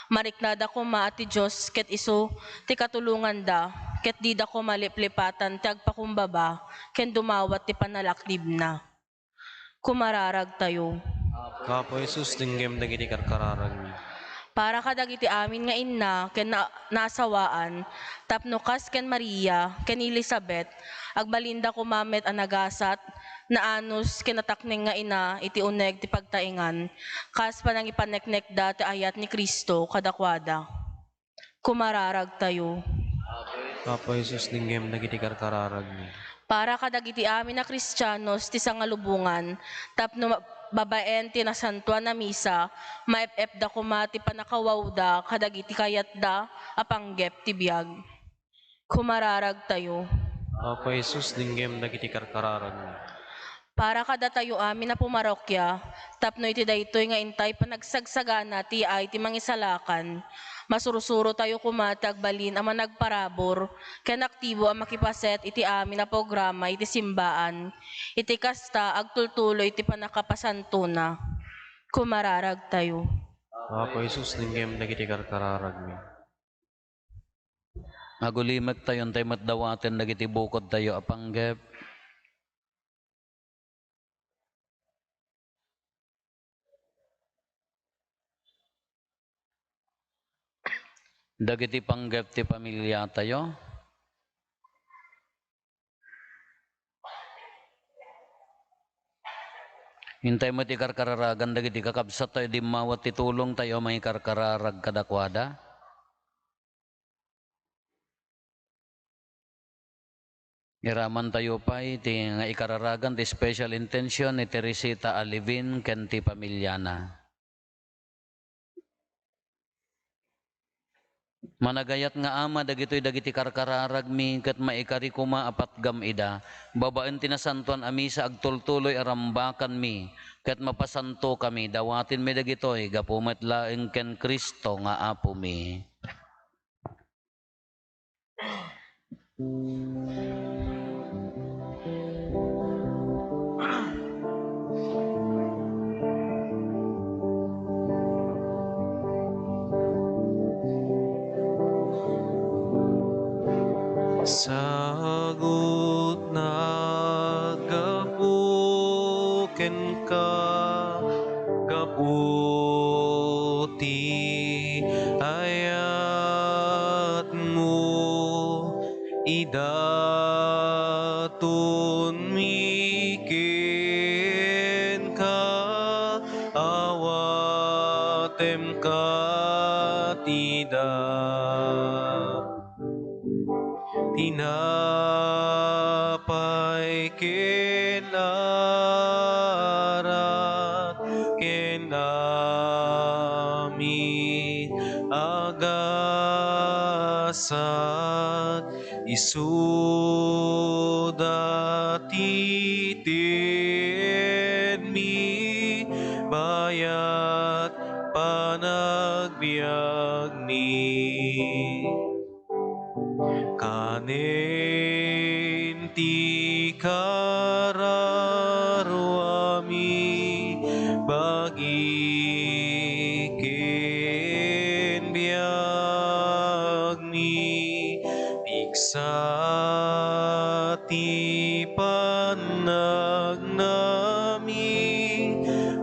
S1: Mariknada ko maati Diyos ket iso ti katulungan da, ket di da ko maliplipatan ti agpakumbaba, ken dumawat ti panalaknib na. Kumararag tayo.
S2: Apo Jesus, dinggem dagiti karkararag mi.
S1: Para kadagiti amin nga inna ken nasawaan, tapno kas ken Maria ken Elizabeth, agbalinda kumamet a nagasat, na anus kinatakning nga ina iti uneg ti pagtaingan, kas panang ipaneknek da ti ayat ni Kristo kadakwada. Kumararag tayo.
S2: Apo Jesus, dinggem dagiti karkararag mi.
S1: Para kadagiti amin na Kristiyanos ti sangalubungan, tapno babaen ti nasantuan na misa, maep-ep da kumati panakawaw da kadagiti kayat da apanggep ti biyag. Kumararag tayo.
S2: Apo Jesus, dinggem dagiti karkararag mi.
S1: Para kada tayo amin na pumarokya, tapno iti daytoy nga intay panagsagsagana ti ay ti mangisalakan, masurusuro tayo kumatag balin ang managparabor, ken aktibo ang makipaset iti amin na programa iti simbaan, iti kasta agtultuloy iti panakapasantuna. Kumararag tayo.
S2: Apo Jesus, dinggem dagiti karkararag mi.
S3: Agulimek tayo, tayo matdawaten dagiti bukod tayo apanggep. Dagiti panggep ti pamilya tayo. Hintay mo ti karkararagan dagiti kakabsat tayo, di mawat ti tulong tayo, may karkararag kadakwada. Iraman tayo pa iti nga ikararagan ti special intention ni Teresita Alivin ken ti pamilyana. Managayat nga ama dagitoy dagiti karkararag mi ket maikari kuma apat gam ida, babaen tinasantuan a misa agtultuloy arambakan mi ket mapasanto kami, dawatin mi dagitoy gapu met laeng ken Kristo nga apo mi.
S2: Sagut nagapuken ka, kaputi ayat mo, idatun miken ka, awatem ka tida. Tinapay kinarat kinami agasat isudatitin mi bayat panagbiag ni kanen ti kararwami bagi ken biag ni piksa ti panagnami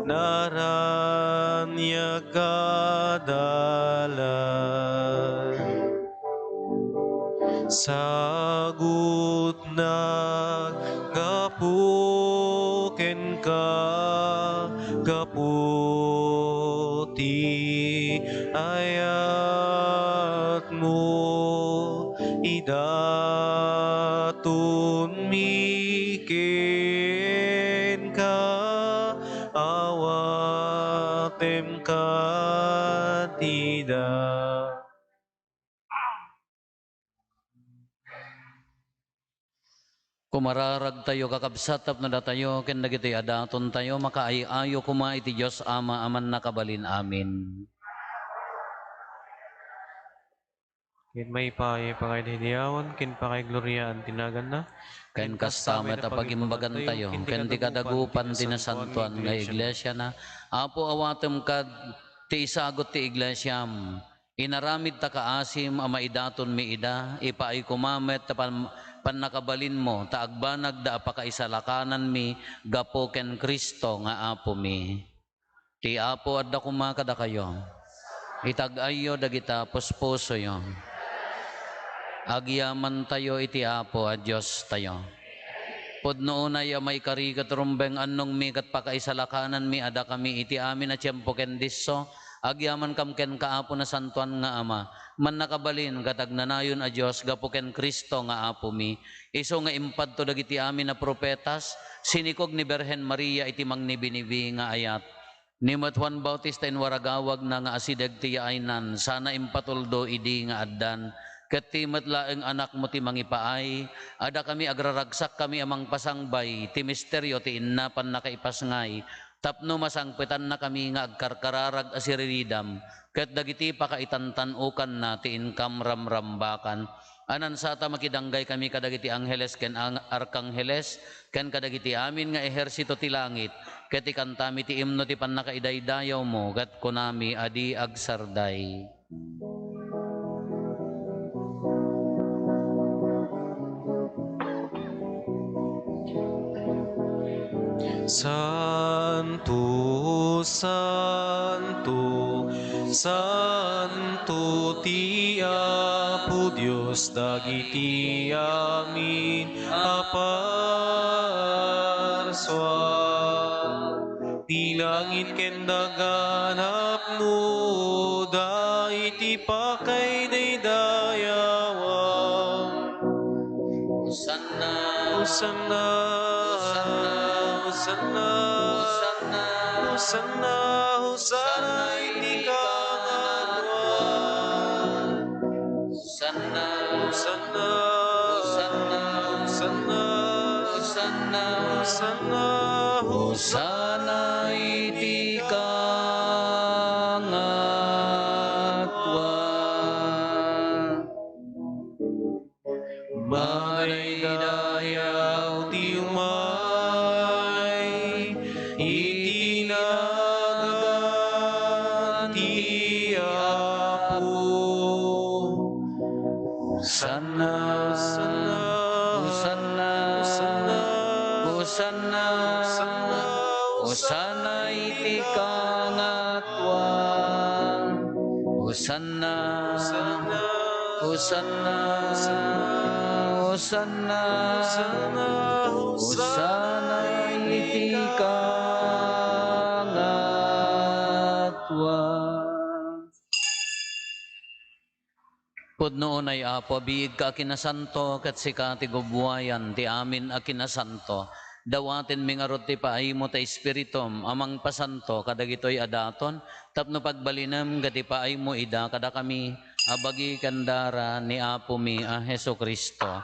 S2: naranya kadalan sagut na gapuken ka gaputi ayat mo idatun miken ka awatem ka tidak.
S3: Kumararag tayo kakabsatap na datayo, ken dagiti adaton tayo, makaayayo kuma iti Diyos Ama, aman nakabalin amin.
S2: Ken may pangay hiniyawan, ken pakay gloryaan tinagan na.
S3: Ken kastamet a pagimbagan tayo, ken di kadagupan tinasantuan nga iglesia na, apo awatem kad ti isagot ti iglesyam. Inaramid ta kaasim a maidaton mi ida, ipaay kumamet ta panakabalin mo, ta agbanag da apakaisalakanan mi, gapo ken Kristo nga apo mi. Ti apo adda kumakada kayo, itag-ayo dagita puspuso yo. Agyaman tayo iti apo a Diyos tayo. Pudno na ya may karigat rumbeng anong mi kat pakaisalakanan mi ada kami iti amin at tiyempo ken disso. Agyaman kam ken kaapo na santuan nga ama. Man nakabalin katag nanayon a Diyos gapo ken Kristo nga apo mi. Iso nga impad to dagiti amin na propetas. Sinikog ni Berhen Maria iti mangnibinibi nga ayat. Ni Juan Bautista in waragawag na nga asideg ti yaaynan. Sana impatuldo idi nga addan. Ket ti metlaeng anak mo ti mangipaay, ada kami agraragsak kami amang pasangbay, ti misteryo ti innapan na kaipasngay, tapno masangpetan na kami nga agkarkararag asiridam, ket dagiti pakaitantanukan na ti inkam ramrambakan. Anan sata makidanggay kami kadagiti angheles ken arkangheles, ken kadagiti amin nga ehersito ti langit, ket ikantami ti imno ti pannakaidaydayaw mo, ket kunami adi agsarday.
S2: Santo, Santo, Santo ti Apo Dios dagiti amin aparswa. Ti langit ken dagan apno daiti pakay daydayawam.
S3: Hosanna,
S2: Hosanna, Hosanna, Hosanna, Hosanna, iti kangatwan.
S3: Hosanna,
S2: Hosanna,
S3: Hosanna,
S2: Hosanna,
S3: Hosanna,
S2: Hosanna,
S3: Hosanna iti kangatwan.
S2: Madaydayaw ti umay, itinagan ti Apo.
S3: Hosanna,
S2: Hosanna,
S3: Hosanna,
S2: Hosanna,
S3: Hosanna,
S2: Hosanna,
S3: Hosanna iti kangatwan. Hosanna, Hosanna, Hosanna, Hosanna iti kangatwan. Pudno unay apo, biig ka kinasanto, kat sika ti gubwayan, ti amin a kinasanto. Dawatin mingarot ti paay mo ta espiritum, amang pasanto, kadagitoy adaton, tapno pagbalinam, gati paay mo ida, kada kami, abagi kandara ni apo mi a Heso Kristo.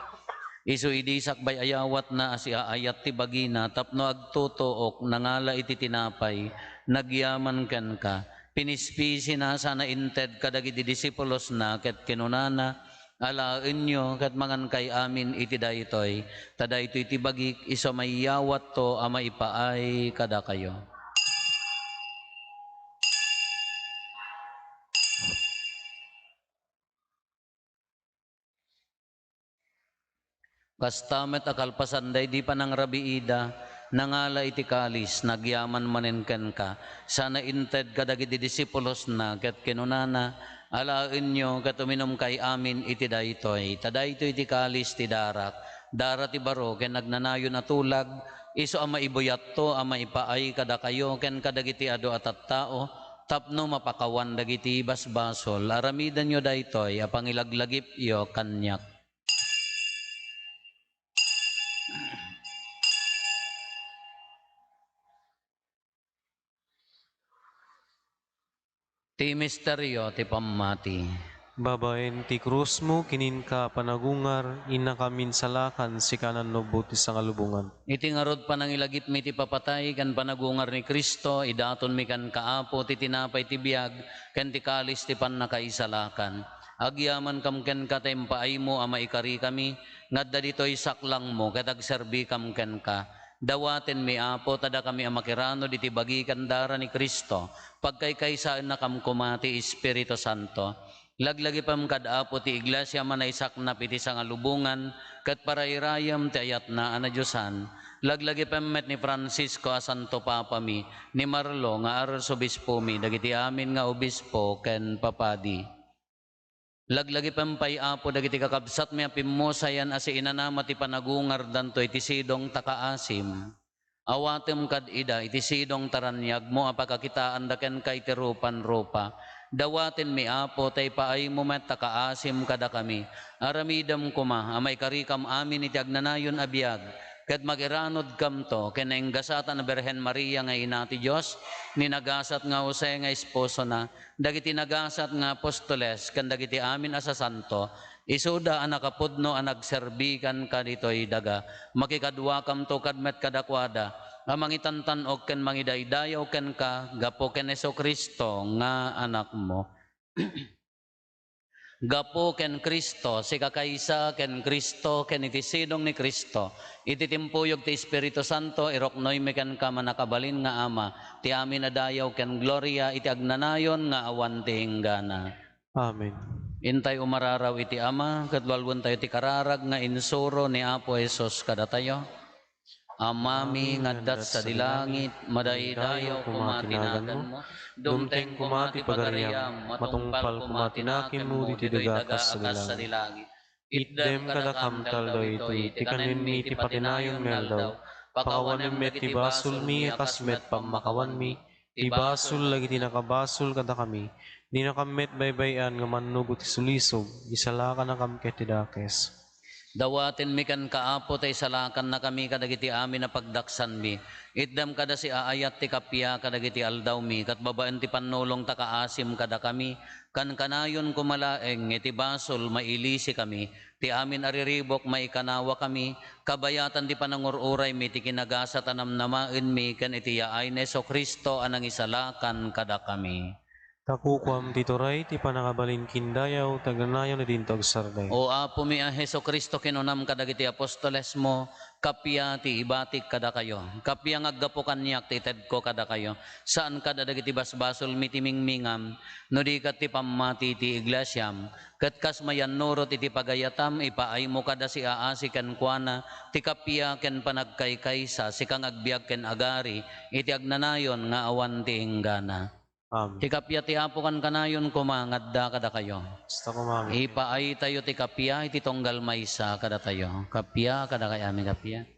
S3: Isu idi sakbay ayawat na asi aayat ti bagina, tapno agtutuok, nangala iti tinapay, nagyaman ken ka. Pinispisi na sana inted kadagiti disipulos na ket kinunana alaen nyo ket mangan kay amin iti daytoy tada ito iti bagik iso mayawat to a maipaay kada kayo. Kastamet akalpasanday di pa nang rabiida, nangala iti kalis, nagyaman manenken ka. Sana inted kadagiti disipulos na, ket kinunana, Alain nyo katuminom kay amin iti daytoy. Tadaytoy iti kalis ti darak. Darat ti baro ken nagnanayon na tulag. Iso ama ibuyat to, ama ipaay kada kayo, ken kadagiti ado at tao, tapno mapakawan dagiti basbasol. Aramidan nyo daytoy, apangilaglagip yo kanyak. Ti misteryo ti pamati.
S2: Babaen ti krus mo, kinin ka panagungar, ina kamin salakan, si kanan lubot sa kalubungan.
S3: Iti ngarod panangilagip mi ti papatay, kan panagungar ni Kristo, idaton mi kan kaapo, ti tinapay ti biyag, kan ti kalis ti panakaisalakan. Agyaman kam ken katempaay mo, ama ikari kami, ngadda dito'y saklang mo, katagserbi kam ken ka. Dawaten mi apo, tada kami amakirano, diti bagi kandara ni Kristo, pagkaykaysaan na kam kumati, Espiritu Santo. Laglagi pam kadapo ti iglesia manaysak na piti sa ngalubungan, kat parairayam ti ayat na anadyosan. Laglagi pam met ni Francisco a Santo Papa mi, ni Marlo nga arsobispo mi, dagiti amin nga obispo ken papadi. Laglagi pam pay apo dagiti kakabsat mi apimmosayan asi inanama ti panagungar danto iti sidong takaasim. Awatem kad ida iti sidong taranyag mo apakakitaan daken kay tirupan rupa. Dawaten mi apo tay paay mo met takaasim kada kami. Aramidam kuma amay karikam amin iti agnanayon abiyag. Ket magiranod kam to ken enggasatan na Berhen Maria nga ina ti Dios, ni nagasat nga Jose nga esposo na, dagiti nagasat nga apostoles ken dagiti amin asa santo, isuda a nakapudno a nagserbikan ka ditoy daga, makikadwa kam to kadmet kadakwada, amangitantan og ken mangidaydayaw ken ka gapo ken Jesucristo nga anak mo. Gapo ken Kristo, si kakaysa ken Kristo, ken iti sidong ni Kristo, iti timpuyog ti Espiritu Santo, iroknoy mi ken ka manakabalin nga ama, ti amin na dayaw ken gloria, iti agnanayon nga awan ti hinggana.
S2: Amen.
S3: Intay umararaw iti ama, katwalwan tayo ti kararag nga insuro ni Apo Jesus kada tayo. Amami ngaddat sa dilangit, madaydayaw kumatinagan mo, dumteng kumati pagariam, matungpal kumatinakim mo, diti dagakas sa dilangit. Itdem kadakam taldo ito, ti kanin mi ti patinayon meldaw, pakawanem met ti basul mi, kasmet pamakawan mi, ti basul lagi tinakabasul kada kami, di nakamet baybayan nga manugo ti sulisog, isalakan na kam ket ti dakes. Dawaten mi kan kaapo tay salakan na kami kadagiti amin na pagdaksan mi. Itdam kada si aayat ti kapya kadagiti aldaw mi, kat babaan ti panulong takaasim kada kami, kan kanayon kumalaeng iti basol mailisi kami, ti amin ariribok maikanawa kami, kabayatan ti panangururay mi ti kinagasa tanamnamaen mi, kan iti yaay ni Jesucristo anang isalakan kada kami.
S2: Takukwam tituray, ti panakabalin kindayaw, tagnanayaw na din tagsarday.
S3: O apo mi a Jesucristo kinunam kadagiti apostoles mo, kapya ti ibatik kada kayo. Kapya ngaggapo kanyak ti ited ko kada kayo. Saan kada dagiti basbasol mitimingmingam, no di kat ti pamati ti iglesyam. Kat kas mayan nurot iti pagayatam, ipaay mo kada si aasi ken kuana, ti kapya ken panagkaykaysa, si kang agbiag ken agari, iti agnanayon nga awan ti hinggana.
S2: Amen.
S3: Ti kapya ti apo kan kanayon kumangadda kada kayo.
S2: Basta kumamit.
S3: Ipaay tayo ti kapya, iti tonggal maysa kada tayo. Kapya, kada kay amin kapya.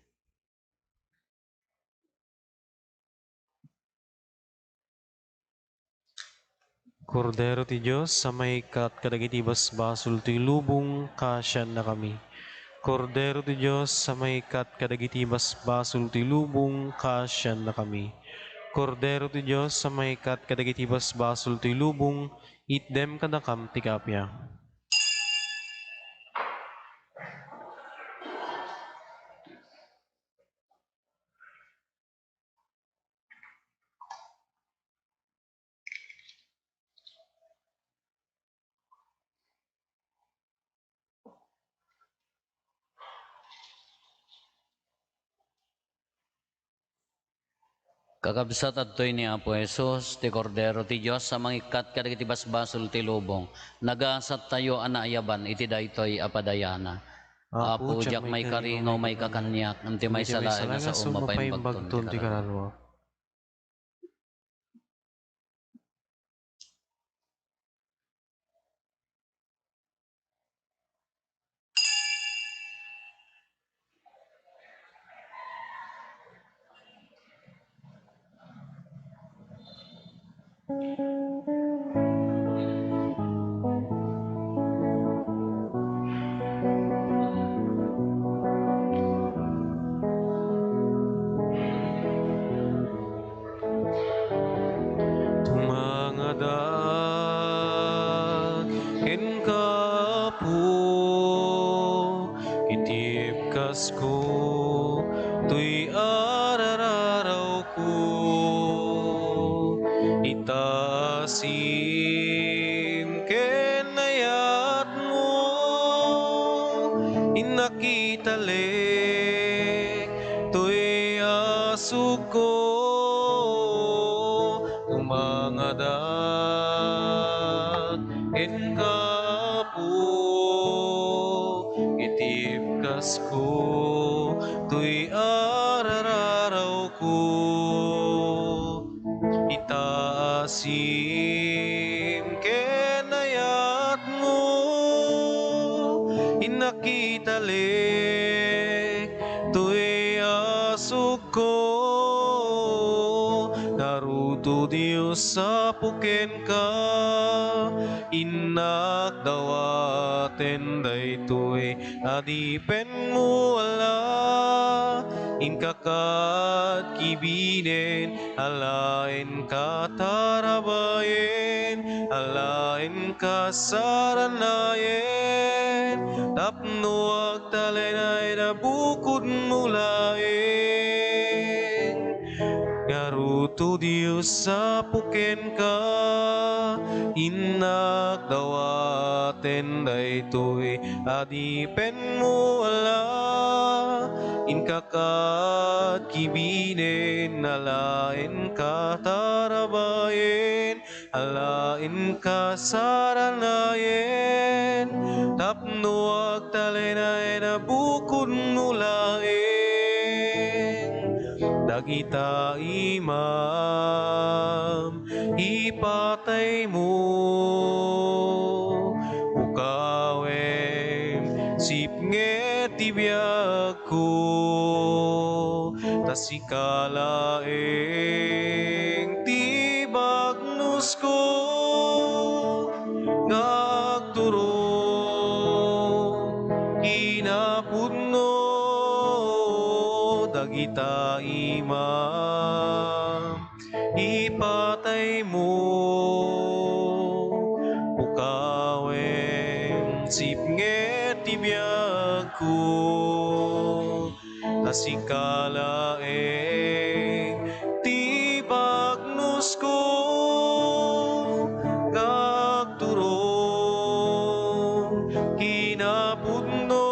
S2: Kordero ti Diyos, sa may kat kadagiti basbasul ti lubong, kasyan na kami. Kordero ti Diyos, sa may kat kadagiti basbasul ti lubong, kasyan na kami. Kordero ti Diyos, sa may kat kadagiti basbasul ti lubong, itdem kadakam ti kapya.
S3: Kakabsat adtoy ni Apo Jesus, ti Kordero ti Diyos, sa mangikat kadagiti basbasul ti lubong. Nagasat tayo anaayaban, iti daytoy apadayana. Apo, jak may karingaw, may kakanyak, anti may salain na sa umapay bagton ti karalwa.
S2: Tumangadak ken kapo itibkas ko tuy arararaw ko itaasim ken ayat mo inakitalik tuy asuk ko tumangadak ken kapo itibkas ko tuy arararaw ko itaasim ken ayat mo inakitalik tuy asuk ko naruto Dios sa puken ka inak dawaten daytoy adipen mo ala inkakad kibinen alain katarabayen alain kasaranayen tapno agtalenay na bukod mulayen Garuto Dios sa puken ka inak dawaten daytoy adipen mo ala inkakad kibinen alain katarabayen alain kasaranayen tapno agtalenay na bukod mulayen dagita imam ipatay mo ukawem sipnget tibiyag ko tasikalaeng tibagnos ko ngagturong kinapudno dagita imam ipatay mo ukawem sipnget tibiyag ko tasikalaeng tibagnos ko ngagturong kinapudno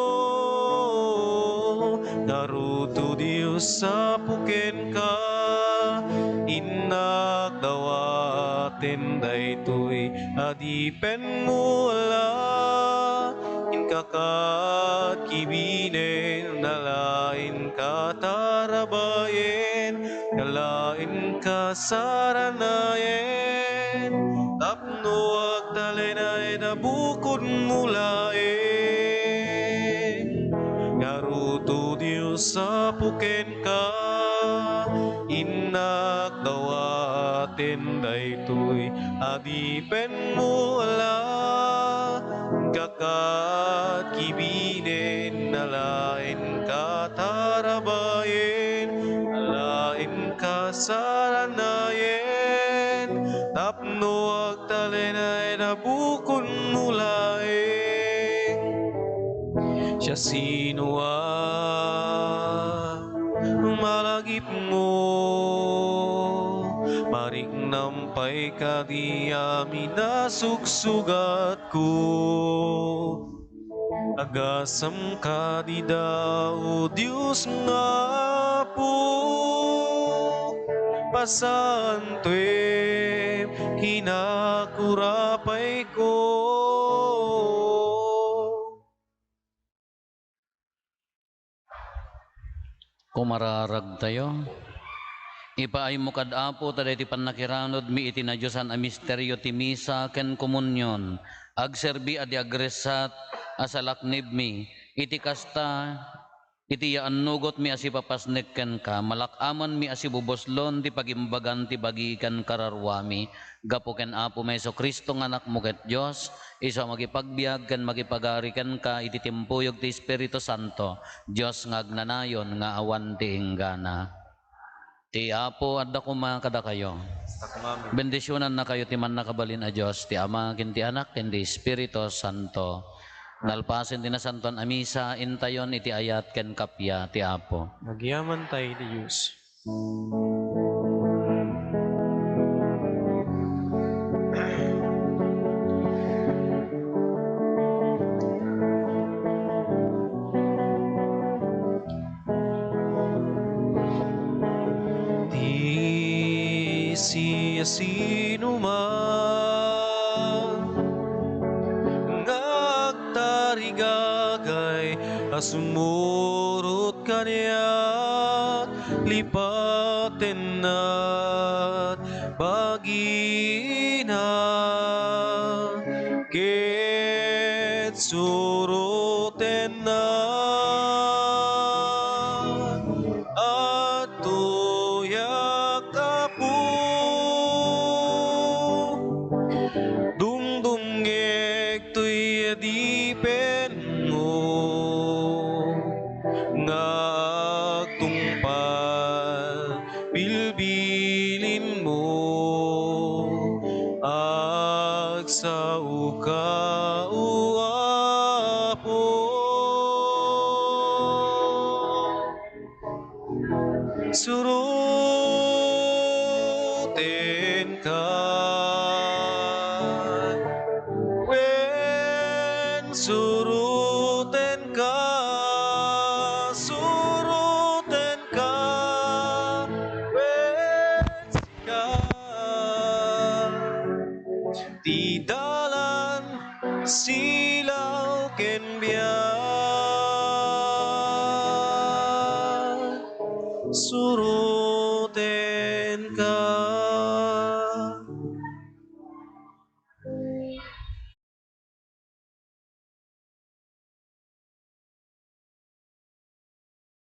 S2: naruto Dios sa puken ka inak dawaten daytoy adipen mo ala inkakad kibinen nalain katarabayen nalain kasaranayen tapno agtalenay na bukod mulayen Garuto Dios sa puken ka inak dawaten daytoy adipen mo ala kakad kibinen alain katarabayen alain kasaranayen tapno agtalenay na bukod mulayen siya sinua malagip mo maring nampay ka di amin nasugsugat ko agasam ka di daw Diyos nga po pasantuem kinakurapay ko
S3: Kumararag tayo. Ipaay mo kadapo taday ti pannakiranod mi iti na Diyosan a misteryo ti misa ken komunyon. Agserbi adi agresat asalaknib mi iti kasta Iti nugot mi asi papasnekken ka, malakaman mi asi buboslon ti pagimbagan ti bagikan kararwami, gapo ken Apo Meso Kristo nga anak mo ket Dios, iso magipagbiag ken magipagari ken ka iti timpuyog ti Espiritu Santo, Dios nga agnanayon nga awan ti inggana. Ti Apo adda kuma kada kayo. Bendisyonan na kayo ti man nakabalin a Dios, ti Ama ken ti Anak ken ti Espiritu Santo. Nalpasin din na santon amisa, intayon iti ayat ken kapya ti Apo.
S2: Nagyaman tayo ti Diyos. Di siya sino man ngagtarigagay asumurot kaniya lipaten at bagina ket suruten na at tuyak apu dungdungek tuy adipen mo nga agtungpal bilbilin mo agsauka uapo suruten ka wen suruten ka wen sika ti dalan silaw ken biag